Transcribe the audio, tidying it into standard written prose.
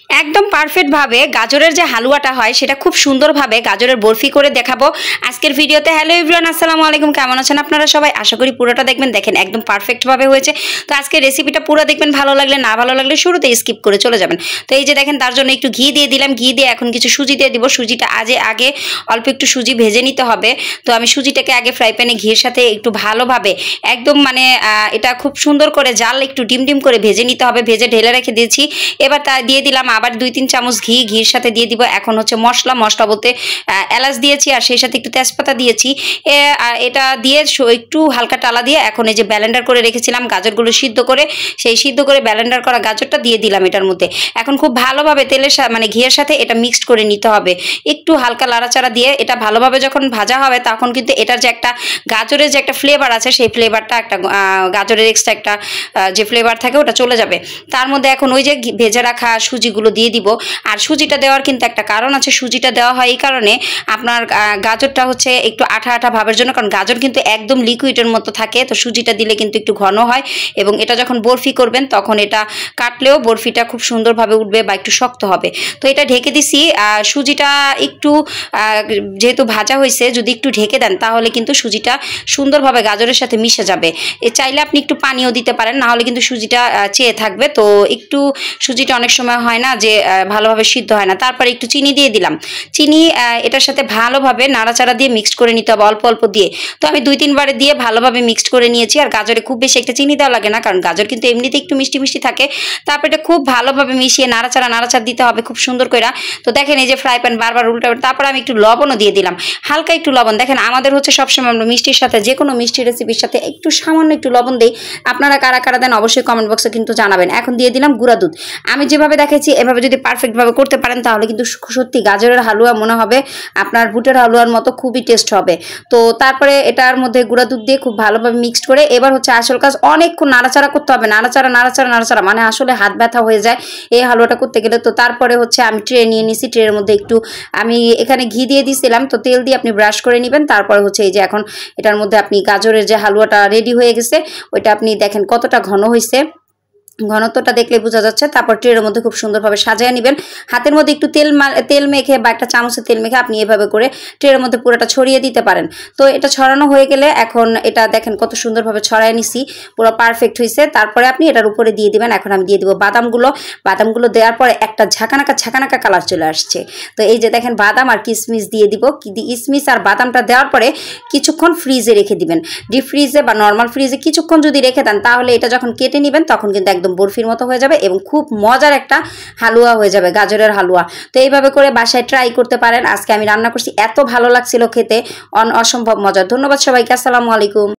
একদম পারফেক্ট ভাবে গাজরের যে হালুয়াটা হয় সেটা খুব সুন্দরভাবে গাজরের বরফি করে দেখাবো আজকের ভিডিওতে। হ্যালো এভরিওয়ান, আসসালামু আলাইকুম, কেমন আছেন আপনারা সবাই? আশা করি পুরোটা দেখবেন। দেখেন একদম পারফেক্ট ভাবে হয়েছে। তো আজকের রেসিপিটা পুরো দেখবেন, ভালো লাগলে না ভালো লাগলে শুরুতে স্কিপ করে চলে যাবেন। তো এই যে দেখেন, তার জন্য একটু ঘি দিয়ে দিলাম, ঘি দিয়ে এখন কিছু সুজি দিয়ে দিব। সুজিটা আগে অল্প একটু সুজি ভেজে নিতে হবে। তো আমি সুজিটাকে আগে ফ্রাই প্যানে ঘির সাথে একটু ভালোভাবে একদম মানে এটা খুব সুন্দর করে জাল একটু ডিম করে ভেজে নিতে হবে। ভেজে ঢেলে রেখে দিয়েছি। এবার তা দিয়ে দিলাম আবার 2-3 চামচ ঘির সাথে দিয়ে দিব এখন হচ্ছে মশলা বলতে এলাচ দিয়েছি, আর সেই সাথে একটু তেজপাতা দিয়েছি। এটা দিয়ে একটু হালকা টালা দিয়ে এখন এই যে ব্লেন্ডার করে রেখেছিলাম গাজরগুলো সিদ্ধ করে, সেই সিদ্ধ করে ব্লেন্ডার করা গাজরটা দিয়ে দিলাম এটার মধ্যে। এখন খুব ভালোভাবে তেলের মানে ঘিয়ের সাথে এটা মিক্সড করে নিতে হবে। একটু হালকা লাড়াচাড়া দিয়ে এটা ভালোভাবে যখন ভাজা হবে তখন কিন্তু এটার যে একটা গাজরের যে একটা ফ্লেভার আছে, সেই ফ্লেভারটা একটা গাজরের এক্সট্রা একটা যে ফ্লেভার থাকে ওটা চলে যাবে। তার মধ্যে এখন ওই যে ভেজে রাখা সুজিগুলো দিয়ে দিব। আর সুজিটা দেওয়ার কিন্তু একটা কারণ আছে। সুজিটা দেওয়া হয় এই কারণে, আপনার গাজরটা হচ্ছে একটু আঠা ভাবের জন্য, কারণ গাজর কিন্তু একদম লিকুইডের মতো থাকে। তো সুজিটা দিলে কিন্তু একটু ঘন হয়, এবং এটা যখন বরফি করবেন তখন এটা কাটলেও বরফিটা খুব সুন্দরভাবে উঠবে বা একটু শক্ত হবে। তো এটা ঢেকে দিছি। সুজিটা একটু যেহেতু ভাজা হয়েছে, যদি একটু ঢেকে দেন তাহলে কিন্তু সুজিটা সুন্দরভাবে গাজরের সাথে মিশে যাবে। চাইলে আপনি একটু পানিও দিতে পারেন, না হলে কিন্তু সুজিটা চেয়ে থাকবে। তো একটু সুজিটা অনেক সময় হয় না যে ভালোভাবে সিদ্ধ হয় না। তারপরে একটু চিনি দিয়ে দিলাম। চিনি এটার সাথে ভালোভাবে নাড়াচাড়া দিয়ে মিক্সড করে নিতে হবে অল্প দিয়ে। তো আমি 2-3 বারে দিয়ে ভালোভাবে মিক্সড করে নিয়েছি। আর গাজরে খুব বেশি একটা চিনি দেওয়া লাগে না, কারণ গাজর কিন্তু এমনিতে একটু মিষ্টি থাকে। তারপর এটা খুব ভালোভাবে মিশিয়ে নাড়াচাড়া দিতে হবে খুব সুন্দর করে। তো দেখেন এই যে ফ্রাই প্যান বারবার উল্টাবে। তারপর আমি একটু লবণও দিয়ে দিলাম, হালকা একটু লবণ। দেখেন আমাদের হচ্ছে সবসময় আমরা মিষ্টির সাথে, যে কোনো মিষ্টি রেসিপির সাথে একটু সামান্য একটু লবণ দিই। আপনারা কারা দেন অবশ্যই কমেন্ট বক্সে কিন্তু জানাবেন। এখন দিয়ে দিলাম গুঁড়া দুধ। আমি যেভাবে দেখেছি এভাবে যদি পারফেক্টভাবে করতে পারেন তাহলে কিন্তু সত্যি গাজরের হালুয়া মনে হবে আপনার বুটের হালুয়ার মতো, খুবই টেস্ট হবে। তো তারপরে এটার মধ্যে গুঁড়া দুধ দিয়ে খুব ভালোভাবে মিক্সড করে এবার হচ্ছে আসল কাজ, অনেকক্ষণ নাড়াচাড়া করতে হবে। নাড়াচাড়া মানে আসলে হাত ব্যথা হয়ে যায় এই হালুয়াটা করতে গেলে। তো তারপরে হচ্ছে আমি ট্রে নিয়ে নিছি। ট্রের মধ্যে একটু আমি এখানে ঘি দিয়ে দিয়েছিলাম, তো তেল দিয়ে আপনি ব্রাশ করে নেবেন। তারপরে হচ্ছে এই যে এখন এটার মধ্যে আপনি গাজরের যে হালুয়াটা রেডি হয়ে গেছে ওইটা আপনি দেখেন কতটা ঘন হয়েছে, ঘনত্বটা দেখলে বোঝা যাচ্ছে। তারপর ট্রের মধ্যে খুব সুন্দরভাবে সাজিয়ে নেবেন। হাতের মধ্যে একটু তেল মেখে বা একটা চামচে তেল মেখে আপনি এভাবে করে ট্রের মধ্যে পুরোটা ছড়িয়ে দিতে পারেন। তো এটা ছড়ানো হয়ে গেলে এখন এটা দেখেন কত সুন্দরভাবে ছড়ায় নিছি, পুরো পারফেক্ট হয়েছে। তারপরে আপনি এটার উপরে দিয়ে দিবেন। এখন আমি দিয়ে দিব বাদামগুলো দেওয়ার পরে একটা ঝাঁকানাকা কালার চলে আসছে। তো এই যে দেখেন বাদাম আর কিশমিশ দিয়ে দিব। কিশমিশ আর বাদামটা দেওয়ার পরে কিছুক্ষণ ফ্রিজে রেখে দিবেন। ডিপ ফ্রিজে বা নর্মাল ফ্রিজে কিছুক্ষণ যদি রেখে দেন তাহলে এটা যখন কেটে নেবেন তখন কিন্তু একদম বরফির মতো হয়ে যাবে এবং খুব মজার একটা হালুয়া হয়ে যাবে, গাজরের হালুয়া। তো এইভাবে করে বাসায় ট্রাই করতে পারেন। আজকে আমি রান্না করছি, এত ভালো লাগছিল খেতে, অসম্ভব মজার। ধন্যবাদ সবাইকে, আসসালামু আলাইকুম।